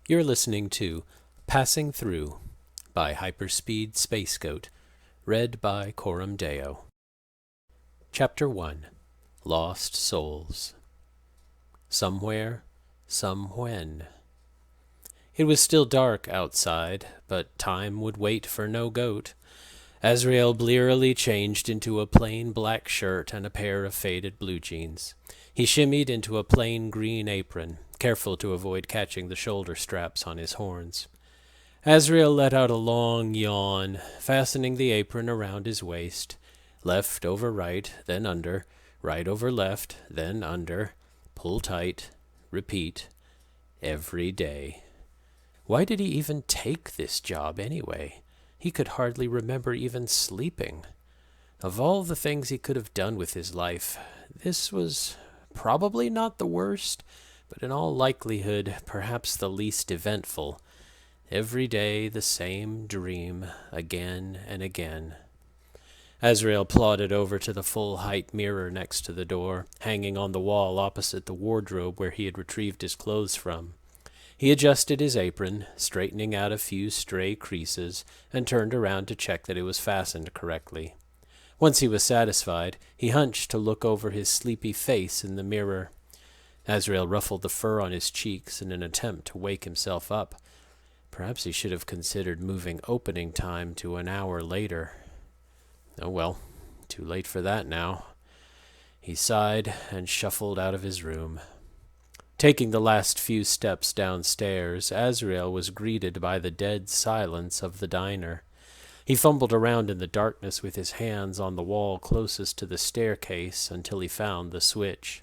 You're listening to Passing Through by Hyperspeed Space Goat, read by Coram Deo. Chapter 1 Lost Souls. Somewhere, somewhen. It was still dark outside, but time would wait for no goat. Asriel blearily changed into a plain black shirt and a pair of faded blue jeans. He shimmied into a plain green apron, careful to avoid catching the shoulder straps on his horns. Asriel let out a long yawn, fastening the apron around his waist. Left over right, then under. Right over left, then under. Pull tight. Repeat. Every day. Why did he even take this job anyway? He could hardly remember even sleeping. Of all the things he could have done with his life, this was probably not the worst, but in all likelihood perhaps the least eventful. Every day the same dream, again and again. Asriel plodded over to the full-height mirror next to the door, hanging on the wall opposite the wardrobe where he had retrieved his clothes from. He adjusted his apron, straightening out a few stray creases, and turned around to check that it was fastened correctly. Once he was satisfied, he hunched to look over his sleepy face in the mirror. Asriel ruffled the fur on his cheeks in an attempt to wake himself up. Perhaps he should have considered moving opening time to an hour later. Oh well, too late for that now. He sighed and shuffled out of his room. Taking the last few steps downstairs, Asriel was greeted by the dead silence of the diner. He fumbled around in the darkness with his hands on the wall closest to the staircase until he found the switch.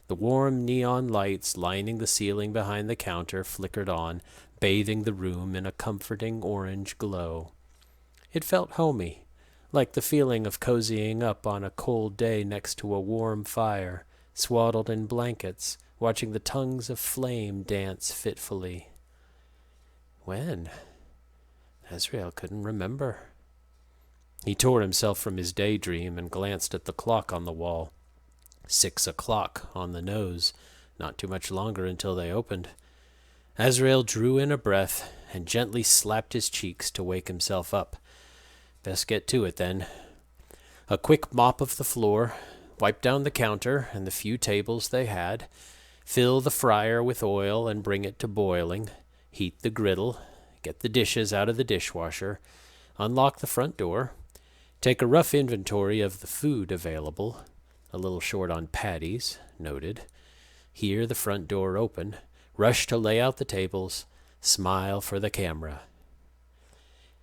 The warm neon lights lining the ceiling behind the counter flickered on, bathing the room in a comforting orange glow. It felt homey, like the feeling of cozying up on a cold day next to a warm fire, swaddled in blankets, watching the tongues of flame dance fitfully. When? Asriel couldn't remember. He tore himself from his daydream and glanced at the clock on the wall. 6 o'clock on the nose. Not too much longer until they opened. Asriel drew in a breath and gently slapped his cheeks to wake himself up. Best get to it then. A quick mop of the floor, wipe down the counter and the few tables they had, fill the fryer with oil and bring it to boiling, heat the griddle, get the dishes out of the dishwasher, unlock the front door, take a rough inventory of the food available, a little short on patties, noted, hear the front door open, rush to lay out the tables, smile for the camera.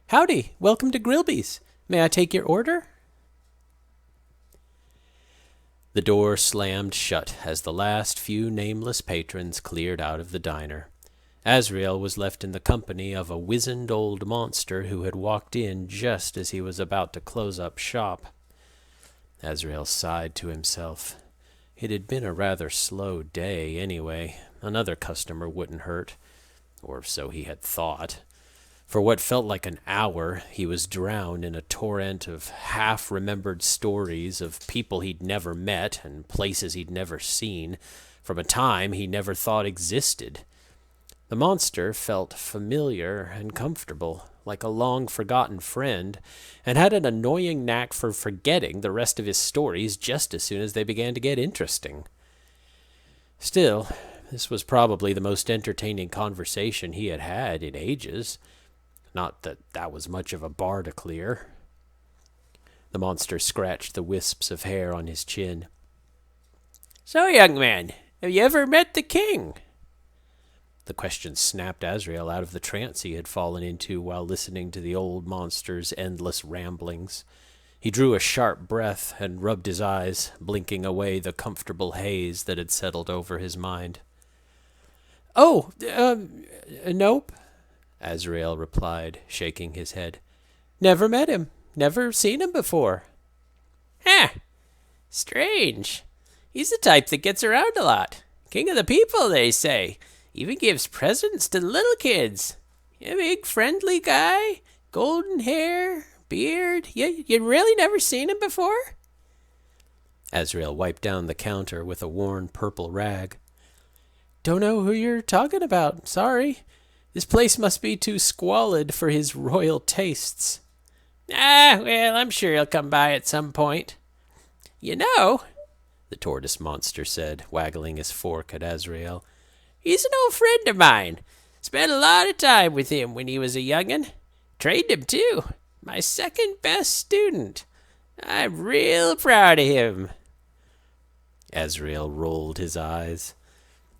"Howdy, welcome to Grillby's. May I take your order?" The door slammed shut as the last few nameless patrons cleared out of the diner. Asriel was left in the company of a wizened old monster who had walked in just as he was about to close up shop. Asriel sighed to himself. It had been a rather slow day, anyway. Another customer wouldn't hurt, or so he had thought. For what felt like an hour, he was drowned in a torrent of half-remembered stories of people he'd never met and places he'd never seen, from a time he never thought existed. The monster felt familiar and comfortable, like a long-forgotten friend, and had an annoying knack for forgetting the rest of his stories just as soon as they began to get interesting. Still, this was probably the most entertaining conversation he had had in ages. Not that that was much of a bar to clear. The monster scratched the wisps of hair on his chin. "So, young man, have you ever met the king?" The question snapped Asriel out of the trance he had fallen into while listening to the old monster's endless ramblings. He drew a sharp breath and rubbed his eyes, blinking away the comfortable haze that had settled over his mind. "Oh, nope," Asriel replied, shaking his head. "Never met him. Never seen him before." "Huh. Strange. He's the type that gets around a lot. King of the people, they say. Even gives presents to the little kids. A big, friendly guy. Golden hair, beard. You really never seen him before?" Asriel wiped down the counter with a worn purple rag. "Don't know who you're talking about. Sorry. This place must be too squalid for his royal tastes. Well, I'm sure he'll come by at some point. You know, the tortoise monster said, waggling his fork at Asriel, he's an old friend of mine. Spent a lot of time with him when he was a young'un. Trained him, too. My second best student. I'm real proud of him. Asriel rolled his eyes.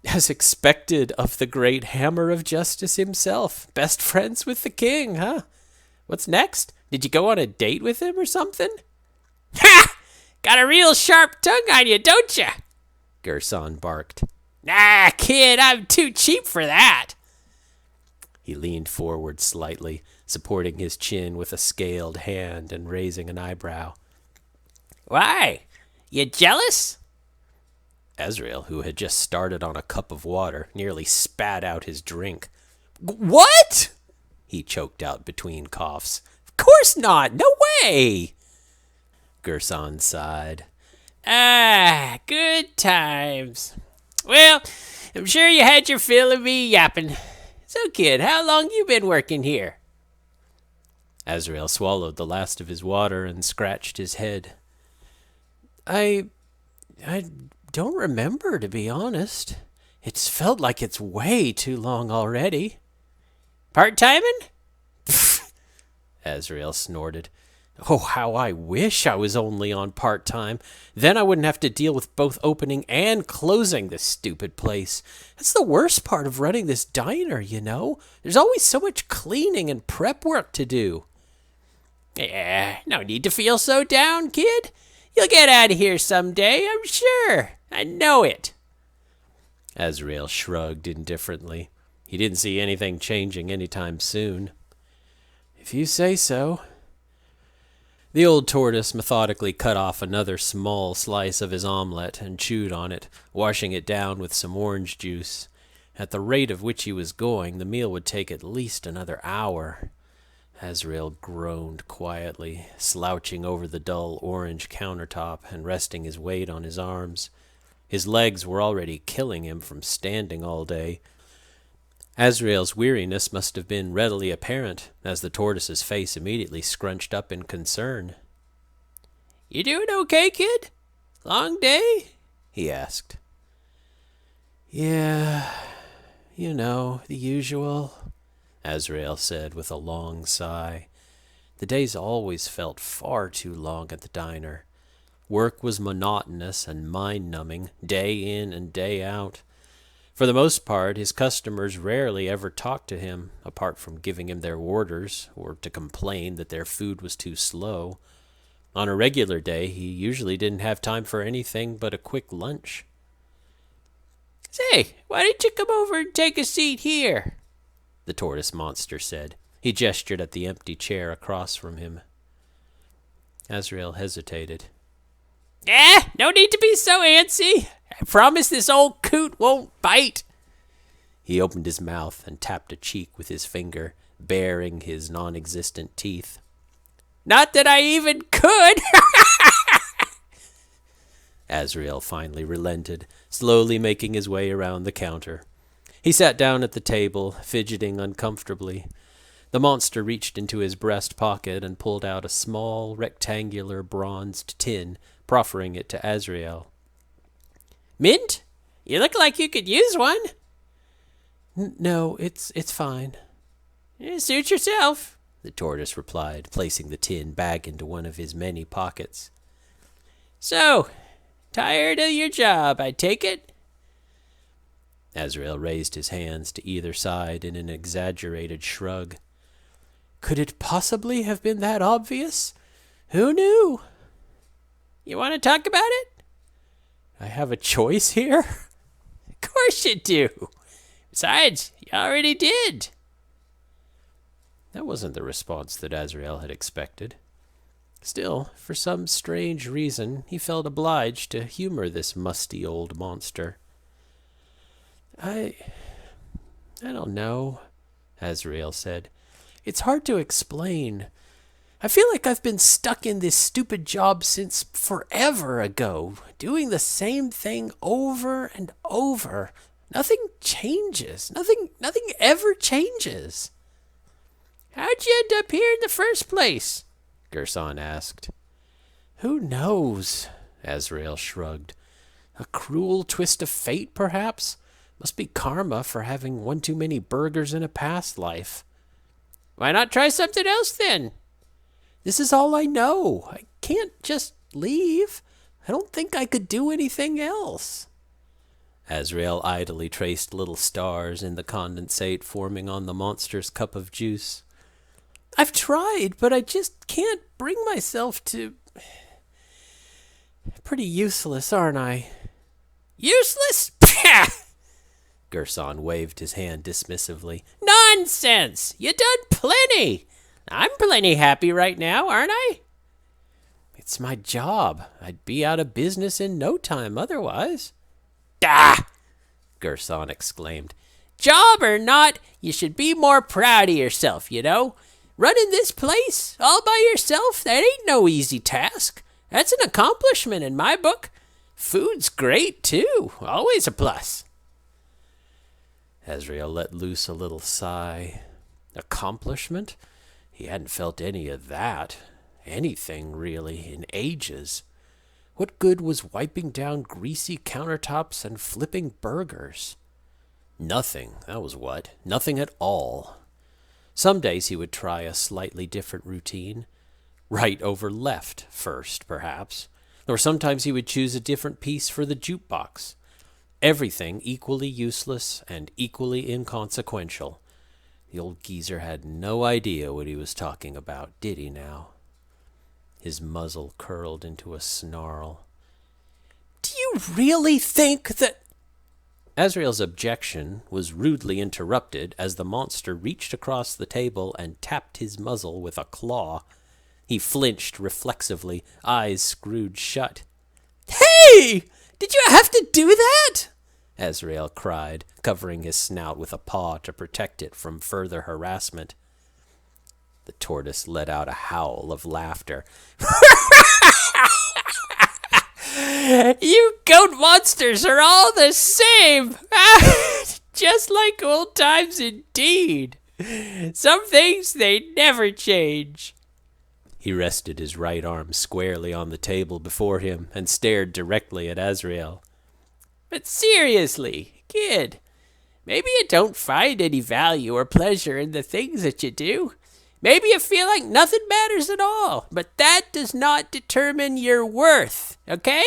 As expected of the great hammer of justice himself. Best friends with the king, huh? What's next? Did you go on a date with him or something? Ha! Got a real sharp tongue on you, don't you? Gerson barked. Nah, kid, I'm too cheap for that. He leaned forward slightly, supporting his chin with a scaled hand and raising an eyebrow. Why? You jealous? Asriel, who had just started on a cup of water, nearly spat out his drink. What? He choked out between coughs. Of course not. No way. Gerson sighed. Good times. Well, I'm sure you had your fill of me yapping. So, kid, how long you been working here? Asriel swallowed the last of his water and scratched his head. I don't remember, to be honest. It's felt like it's way too long already. Part-timing? Asriel snorted. Oh, how I wish I was only on part-time. Then I wouldn't have to deal with both opening and closing this stupid place. That's the worst part of running this diner, you know. There's always so much cleaning and prep work to do. Yeah, no need to feel so down, kid. You'll get out of here someday, I'm sure. I know it. Asriel shrugged indifferently. He didn't see anything changing anytime soon. If you say so. The old tortoise methodically cut off another small slice of his omelet and chewed on it, washing it down with some orange juice. At the rate of which he was going, the meal would take at least another hour. Asriel groaned quietly, slouching over the dull orange countertop and resting his weight on his arms. His legs were already killing him from standing all day. Asriel's weariness must have been readily apparent, as the tortoise's face immediately scrunched up in concern. You doing okay, kid? Long day? He asked. Yeah, you know, the usual, Asriel said with a long sigh. The days always felt far too long at the diner. Work was monotonous and mind-numbing, day in and day out. For the most part, his customers rarely ever talked to him, apart from giving him their orders, or to complain that their food was too slow. On a regular day, he usually didn't have time for anything but a quick lunch. Say, why don't you come over and take a seat here? The tortoise monster said. He gestured at the empty chair across from him. Asriel hesitated. No need to be so antsy. I promise this old coot won't bite. He opened his mouth and tapped a cheek with his finger, baring his non-existent teeth. Not that I even could! Asriel finally relented, slowly making his way around the counter. He sat down at the table, fidgeting uncomfortably. The monster reached into his breast pocket and pulled out a small, rectangular bronzed tin, proffering it to Asriel. Mint? You look like you could use one. No, it's fine. Suit yourself, the tortoise replied, placing the tin back into one of his many pockets. So, tired of your job, I take it? Asriel raised his hands to either side in an exaggerated shrug. Could it possibly have been that obvious? Who knew? You want to talk about it? I have a choice here? Of course you do. Besides, you already did. That wasn't the response that Asriel had expected. Still, for some strange reason, he felt obliged to humor this musty old monster. I don't know, Asriel said. It's hard to explain. I feel like I've been stuck in this stupid job since forever ago, doing the same thing over and over. Nothing changes. Nothing ever changes. How'd you end up here in the first place? Gerson asked. Who knows? Asriel shrugged. A cruel twist of fate, perhaps? Must be karma for having one too many burgers in a past life. Why not try something else then? This is all I know. I can't just leave. I don't think I could do anything else. Asriel idly traced little stars in the condensate forming on the monster's cup of juice. I've tried, but I just can't bring myself to... Pretty useless, aren't I? Useless? Pah! Gerson waved his hand dismissively. Nonsense! You done plenty! I'm plenty happy right now, aren't I? It's my job. I'd be out of business in no time otherwise. Ah! Gerson exclaimed. Job or not, you should be more proud of yourself, you know. Running this place all by yourself, that ain't no easy task. That's an accomplishment in my book. Food's great, too. Always a plus. Asriel let loose a little sigh. Accomplishment? He hadn't felt any of that. Anything, really, in ages. What good was wiping down greasy countertops and flipping burgers? Nothing, that was what. Nothing at all. Some days he would try a slightly different routine. Right over left first, perhaps. Or sometimes he would choose a different piece for the jukebox. Everything equally useless and equally inconsequential. The old geezer had no idea what he was talking about, did he now? His muzzle curled into a snarl. Do you really think that... Asriel's objection was rudely interrupted as the monster reached across the table and tapped his muzzle with a claw. He flinched reflexively, eyes screwed shut. Hey! Did you have to do that? Asriel cried, covering his snout with a paw to protect it from further harassment. The tortoise let out a howl of laughter. You goat monsters are all the same! Just like old times indeed. Some things, they never change. He rested his right arm squarely on the table before him and stared directly at Asriel. But seriously, kid, maybe you don't find any value or pleasure in the things that you do. Maybe you feel like nothing matters at all, but that does not determine your worth, okay?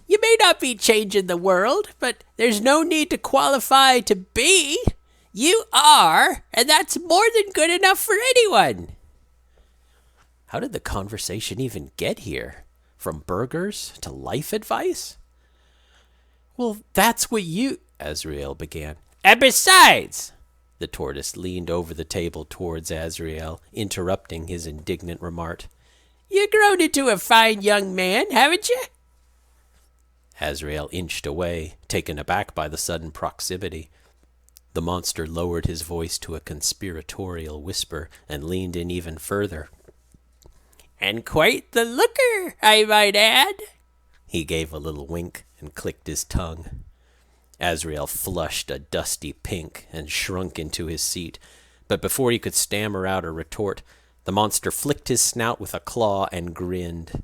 You may not be changing the world, but there's no need to qualify to be. You are, and that's more than good enough for anyone. How did the conversation even get here? From burgers to life advice? Well, that's what you... Asriel began. And besides... The tortoise leaned over the table towards Asriel, interrupting his indignant remark. You've grown into a fine young man, haven't you? Asriel inched away, taken aback by the sudden proximity. The monster lowered his voice to a conspiratorial whisper and leaned in even further. And quite the looker, I might add. He gave a little wink and clicked his tongue. Asriel flushed a dusty pink and shrunk into his seat, but before he could stammer out a retort, the monster flicked his snout with a claw and grinned.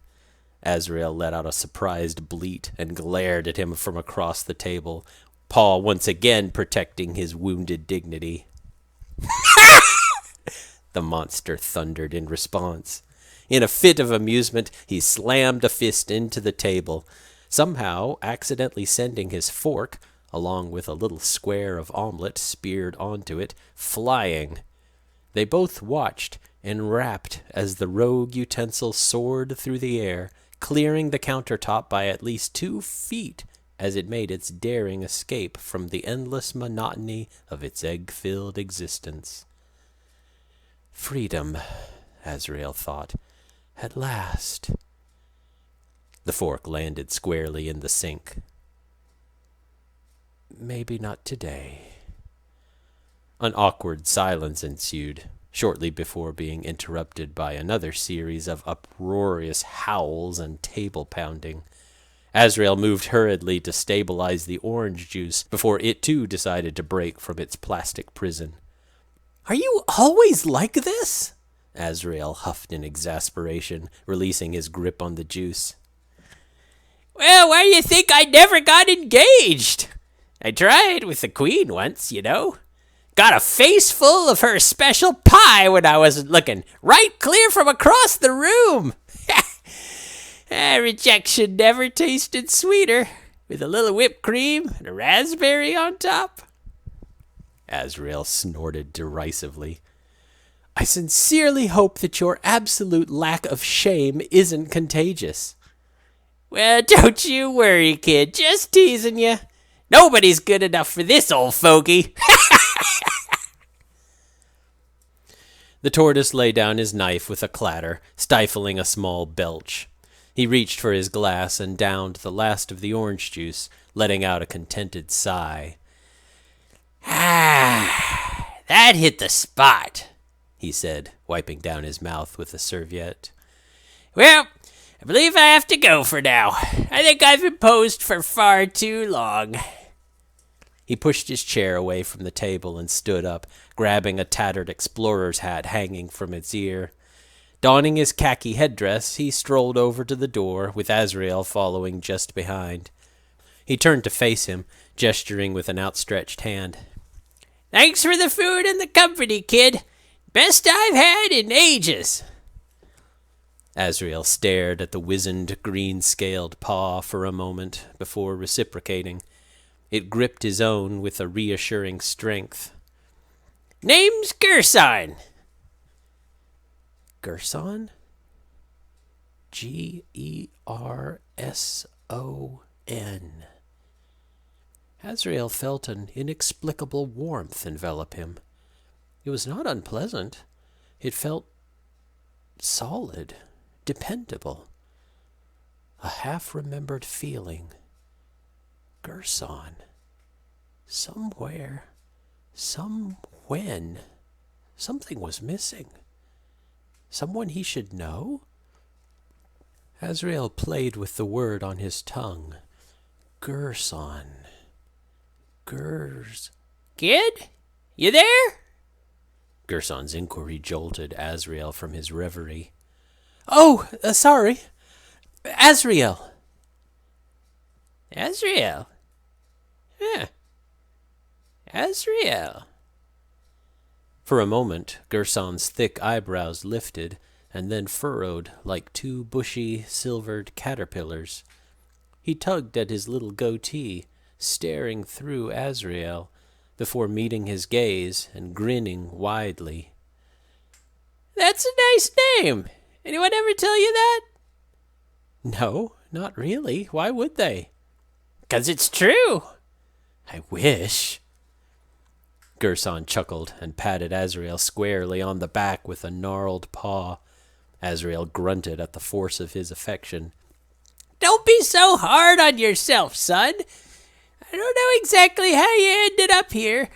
Asriel let out a surprised bleat and glared at him from across the table, paw once again protecting his wounded dignity. The monster thundered in response. In a fit of amusement, he slammed a fist into the table, somehow accidentally sending his fork, along with a little square of omelet speared onto it, flying. They both watched, enrapt, as the rogue utensil soared through the air, clearing the countertop by at least 2 feet as it made its daring escape from the endless monotony of its egg-filled existence. Freedom, Asriel thought, at last. The fork landed squarely in the sink. Maybe not today. An awkward silence ensued, shortly before being interrupted by another series of uproarious howls and table pounding. Asriel moved hurriedly to stabilize the orange juice before it too decided to break from its plastic prison. "Are you always like this?" Asriel huffed in exasperation, releasing his grip on the juice. "Well, why do you think I never got engaged? I tried with the queen once, you know. Got a face full of her special pie when I wasn't looking, right clear from across the room. Rejection never tasted sweeter, with a little whipped cream and a raspberry on top." Asriel snorted derisively. "I sincerely hope that your absolute lack of shame isn't contagious." "Well, don't you worry, kid. Just teasing you. Nobody's good enough for this old fogey." The tortoise laid down his knife with a clatter, stifling a small belch. He reached for his glass and downed the last of the orange juice, letting out a contented sigh. That hit the spot," he said, wiping down his mouth with a serviette. "Well, I believe I have to go for now. I think I've imposed for far too long." He pushed his chair away from the table and stood up, grabbing a tattered explorer's hat hanging from its ear. Donning his khaki headdress, he strolled over to the door, with Asriel following just behind. He turned to face him, gesturing with an outstretched hand. "Thanks for the food and the company, kid. Best I've had in ages." Asriel stared at the wizened, green-scaled paw for a moment before reciprocating. It gripped his own with a reassuring strength. "Name's Gerson." Gerson? Gerson. Asriel felt an inexplicable warmth envelop him. It was not unpleasant. It felt solid, dependable. A half-remembered feeling. Gerson. Somewhere, when, something was missing. Someone he should know? Asriel played with the word on his tongue. Gerson. "Kid? You there?" Gerson's inquiry jolted Asriel from his reverie. "Oh, sorry. Asriel." "Asriel? Huh. Asriel." For a moment, Gerson's thick eyebrows lifted and then furrowed like two bushy, silvered caterpillars. He tugged at his little goatee, staring through Asriel, before meeting his gaze and grinning widely. "That's a nice name. Anyone ever tell you that?" "No, not really. Why would they?" "'Cause it's true." "I wish." Gerson chuckled and patted Asriel squarely on the back with a gnarled paw. Asriel grunted at the force of his affection. "Don't be so hard on yourself, son. I don't know exactly how you ended up here,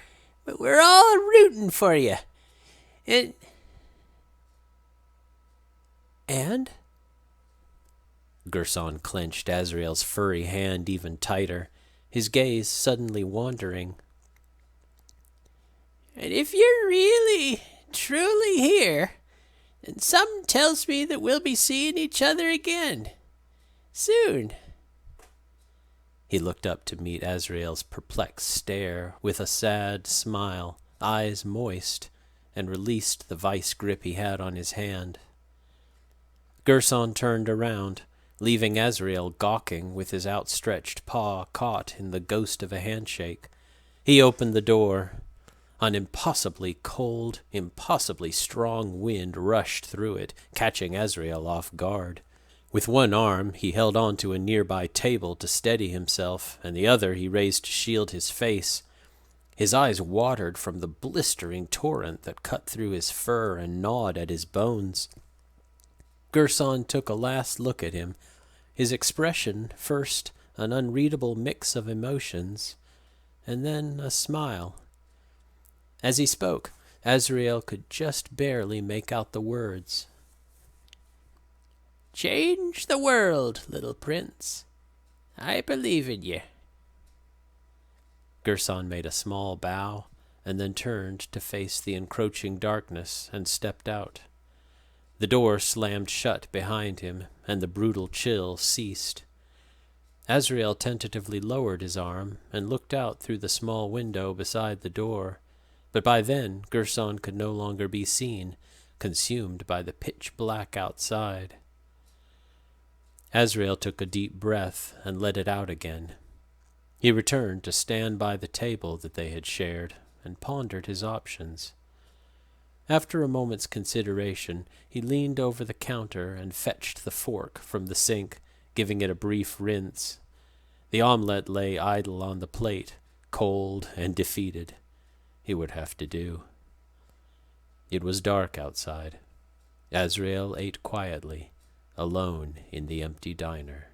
but we're all rooting for you. And? Gerson clenched Asriel's furry hand even tighter, his gaze suddenly wandering. "And if you're really, truly here, then something tells me that we'll be seeing each other again. Soon." He looked up to meet Asriel's perplexed stare with a sad smile, eyes moist, and released the vice grip he had on his hand. Gerson turned around, leaving Asriel gawking with his outstretched paw caught in the ghost of a handshake. He opened the door. An impossibly cold, impossibly strong wind rushed through it, catching Asriel off guard. With one arm, he held on to a nearby table to steady himself, and the other he raised to shield his face. His eyes watered from the blistering torrent that cut through his fur and gnawed at his bones. Gerson took a last look at him, his expression first an unreadable mix of emotions, and then a smile. As he spoke, Asriel could just barely make out the words. "Change the world, little prince. I believe in you. Gerson made a small bow, and then turned to face the encroaching darkness and stepped out. The door slammed shut behind him, and the brutal chill ceased. Asriel tentatively lowered his arm and looked out through the small window beside the door, but by then Gerson could no longer be seen, consumed by the pitch black outside. Asriel took a deep breath and let it out again. He returned to stand by the table that they had shared and pondered his options. After a moment's consideration, he leaned over the counter and fetched the fork from the sink, giving it a brief rinse. The omelette lay idle on the plate, cold and defeated. He would have to do. It was dark outside. Asriel ate quietly, alone in the empty diner.